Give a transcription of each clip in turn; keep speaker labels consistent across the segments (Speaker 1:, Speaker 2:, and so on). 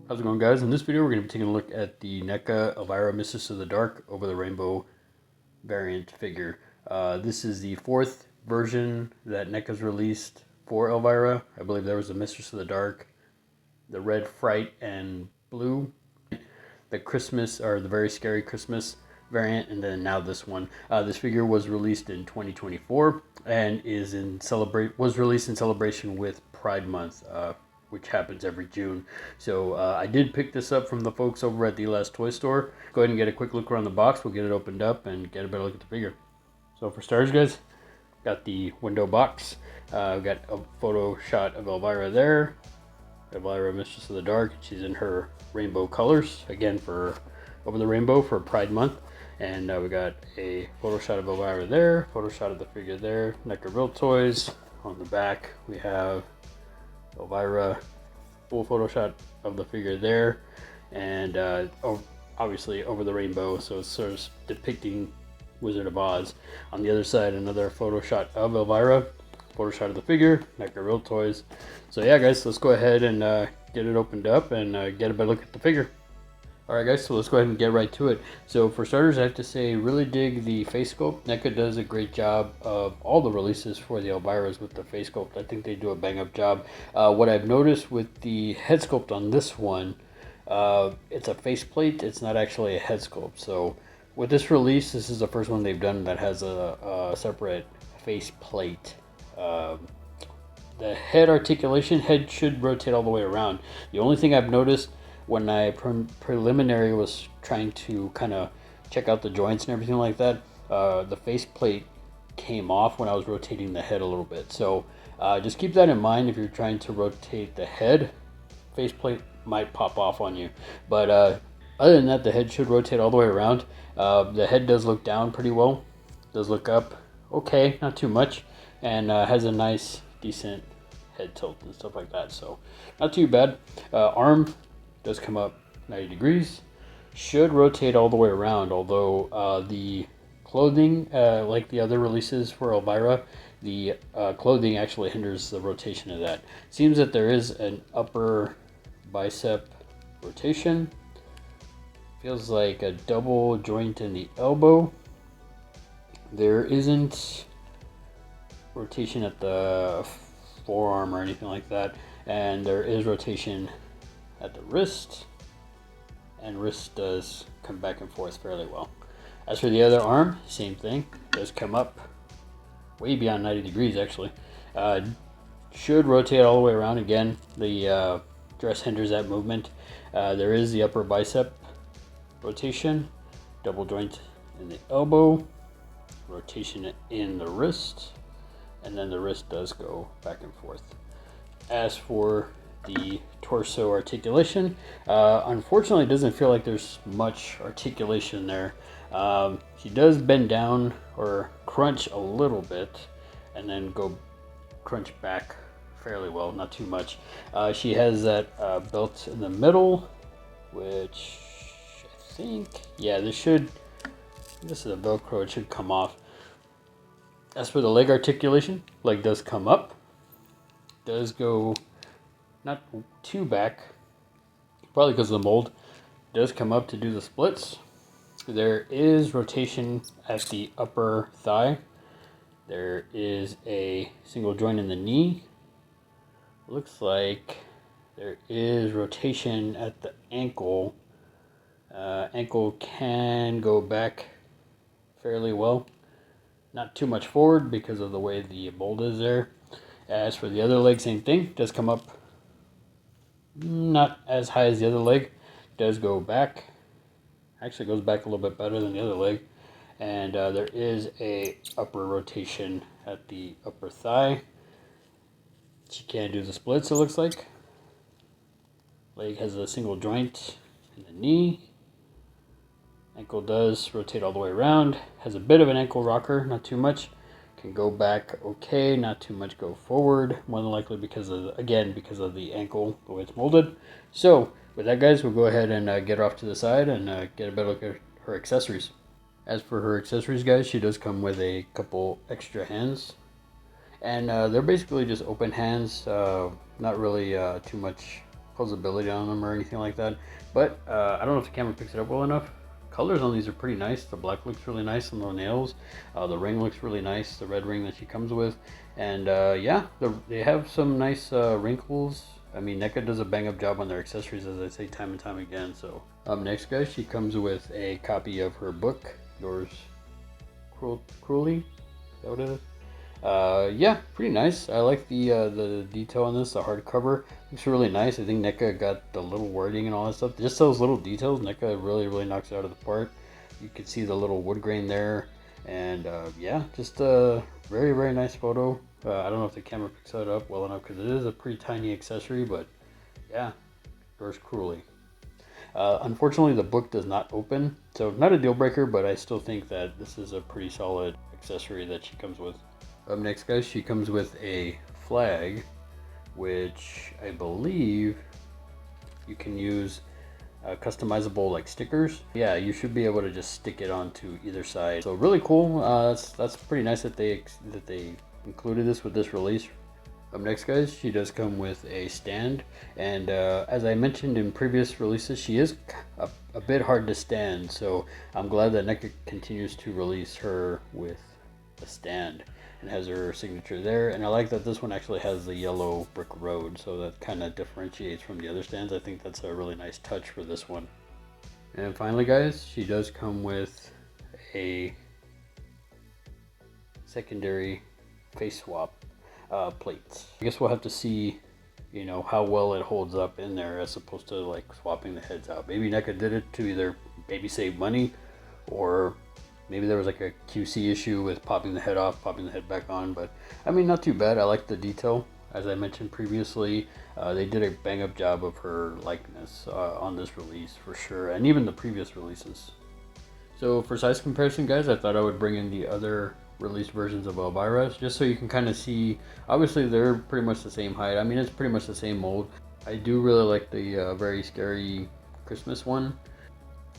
Speaker 1: How's it going, guys? In this video we're going to be taking a look at the NECA Elvira Mistress of the Dark Over the Rainbow variant figure. This is the fourth version that NECA's released for Elvira. I believe there was a Mistress of the Dark, the Red Fright, and Blue, the Christmas, or the Very Scary Christmas variant, and then now this one. This figure was released in 2024 and was released in celebration with Pride Month, which happens every June. So I did pick this up from the folks over at the Last Toy Store. Go ahead and get a quick look around the box. We'll get it opened up and get a better look at the figure. So for starters, guys, got the window box. We've got a photo shot of Elvira there. Elvira, Mistress of the Dark. She's in her rainbow colors, again for Over the Rainbow for Pride Month. And we got a photo shot of Elvira there, photo shot of the figure there. NECA Real Toys. On the back, we have Elvira, full photo shot of the figure there, and obviously Over the Rainbow, so it's sort of depicting Wizard of Oz. On the other side, another photo shot of Elvira, photo shot of the figure, NECA Real Toys. So yeah, guys, let's go ahead and get it opened up and get a better look at the figure. Alright guys, so let's go ahead and get right to it. So for starters, I have to say, really dig the face sculpt. NECA does a great job of all the releases for the Elviras with the face sculpt. I think they do a bang up job. What I've noticed with the head sculpt on this one, it's a face plate, it's not actually a head sculpt. So with this release, this is the first one they've done that has a separate face plate. The head articulation, head should rotate all the way around. The only thing I've noticed when I preliminary was trying to kind of check out the joints and everything like that, the face plate came off when I was rotating the head a little bit. So just keep that in mind if you're trying to rotate the head. Face plate might pop off on you. But other than that, the head should rotate all the way around. The head does look down pretty well. Does look up okay, not too much. And has a nice, decent head tilt and stuff like that. So not too bad. Arm does come up 90 degrees, should rotate all the way around, although the clothing, like the other releases for Elvira, the clothing actually hinders the rotation of that. Seems that there is an upper bicep rotation. Feels like a double joint in the elbow. There isn't rotation at the forearm or anything like that, and there is rotation at the wrist, and wrist does come back and forth fairly well. As for the other arm, same thing, does come up way beyond 90 degrees actually. Should rotate all the way around. Again, the dress hinders that movement. There is the upper bicep rotation, double joint in the elbow, rotation in the wrist, and then the wrist does go back and forth. As for the torso articulation, unfortunately it doesn't feel like there's much articulation there. She does bend down or crunch a little bit and then go crunch back fairly well, not too much. She has that belt in the middle, which I think, yeah, this is a Velcro, it should come off. As for the leg articulation, leg does come up, does go not too back, probably because of the mold, does come up to do the splits. There is rotation at the upper thigh. There is a single joint in the knee. Looks like there is rotation at the ankle. Ankle can go back fairly well. Not too much forward because of the way the mold is there. As for the other leg, same thing, does come up not as high as the other leg, does go back, actually goes back a little bit better than the other leg, and there is a upper rotation at the upper thigh. She can do the splits, it looks like. Leg has a single joint in the knee. Ankle does rotate all the way around, has a bit of an ankle rocker, not too much. Can go back okay, not too much go forward, more than likely because of the ankle, the way it's molded. So with that, guys, we'll go ahead and get her off to the side and get a better look at her accessories. As for her accessories, guys, she does come with a couple extra hands, and they're basically just open hands, not really too much posability on them or anything like that. But I don't know if the camera picks it up well enough. Colors on these are pretty nice. The black looks really nice on the nails. The ring looks really nice, the red ring that she comes with. And yeah, they have some nice wrinkles. I mean, NECA does a bang up job on their accessories, as I say time and time again. So next, guys, she comes with a copy of her book, Yours Cruelly. Is that what it is? Yeah, pretty nice. I like the detail on this. The hardcover looks really nice. I think NECA got the little wording and all that stuff. Just those little details, NECA really knocks it out of the park. You can see the little wood grain there, and yeah, just a very nice photo. I don't know if the camera picks that up well enough because it is a pretty tiny accessory, but yeah, Yours Cruelly. Unfortunately, the book does not open, so not a deal breaker, but I still think that this is a pretty solid accessory that she comes with. Up next, guys, she comes with a flag, which I believe you can use customizable like stickers. Yeah, you should be able to just stick it onto either side. So really cool. That's pretty nice that they included this with this release. Up next, guys, she does come with a stand, and as I mentioned in previous releases, she is a bit hard to stand. So I'm glad that NECA continues to release her with a stand and has her signature there. And I like that this one actually has the yellow brick road, so that kind of differentiates from the other stands. I think that's a really nice touch for this one. And finally, guys, she does come with a secondary face swap plates. I guess we'll have to see, you know, how well it holds up in there as opposed to like swapping the heads out. Maybe NECA did it to either maybe save money, or maybe there was like a QC issue with popping the head off, popping the head back on. But I mean, not too bad. I like the detail. As I mentioned previously, they did a bang up job of her likeness on this release for sure, and even the previous releases. So for size comparison, guys, I thought I would bring in the other released versions of Elvira just so you can kind of see. Obviously, they're pretty much the same height. I mean, it's pretty much the same mold. I do really like the very scary Christmas one.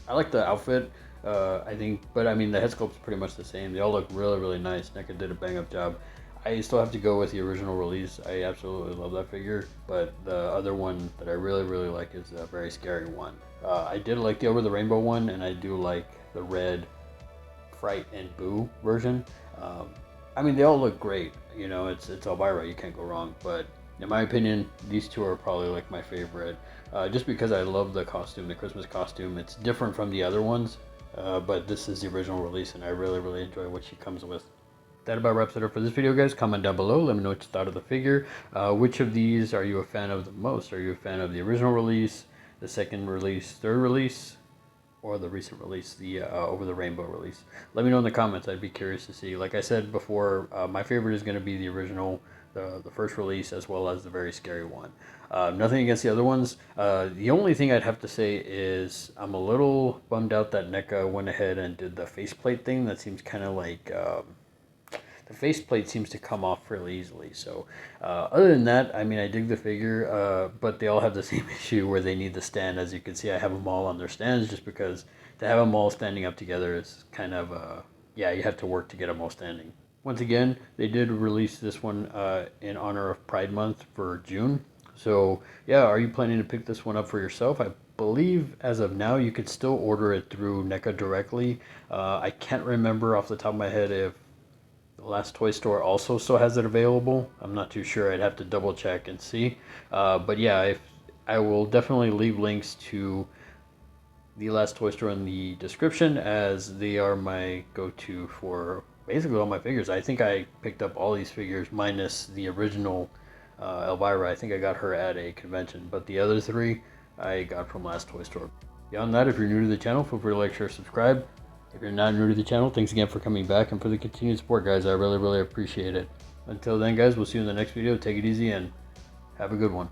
Speaker 1: I like the outfit. I think, but I mean, the head sculpt's pretty much the same. They all look really nice. NECA did a bang up job. I still have to go with the original release. I absolutely love that figure, but the other one that I really like is the very scary one. I did like the Over the Rainbow one, and I do like the red Fright and Boo version. I mean, they all look great. You know, it's Elvira, you can't go wrong. But in my opinion, these two are probably like my favorite, just because I love the costume, the Christmas costume. It's different from the other ones, but this is the original release, and I really enjoy what she comes with. That about wraps it up for this video, guys. Comment down below, let me know what you thought of the figure. Which of these are you a fan of the most? Are you a fan of the original release, the second release, third release, or the recent release, the Over the Rainbow release? Let me know in the comments. I'd be curious to see. Like I said before, my favorite is going to be the original, the first release, as well as the very scary one. Nothing against the other ones. The only thing I'd have to say is I'm a little bummed out that NECA went ahead and did the faceplate thing. That seems kind of like the faceplate seems to come off fairly easily. So other than that, I mean, I dig the figure, but they all have the same issue where they need the stand. As you can see, I have them all on their stands just because to have them all standing up together is kind of, yeah, you have to work to get them all standing. Once again, they did release this one in honor of Pride Month for June. So yeah, are you planning to pick this one up for yourself? I believe as of now you could still order it through NECA directly. I can't remember off the top of my head if the Last Toy Store also still has it available. I'm not too sure. I'd have to double check and see. But yeah, I will definitely leave links to the Last Toy Store in the description, as they are my go-to for basically all my figures. I think I picked up all these figures minus the original Elvira. I think I got her at a convention, but the other three I got from Last Toy Store. Beyond that, if you're new to the channel, feel free to like, share, subscribe. If you're not new to the channel, thanks again for coming back and for the continued support, guys. I really appreciate it. Until then, guys, we'll see you in the next video. Take it easy and have a good one.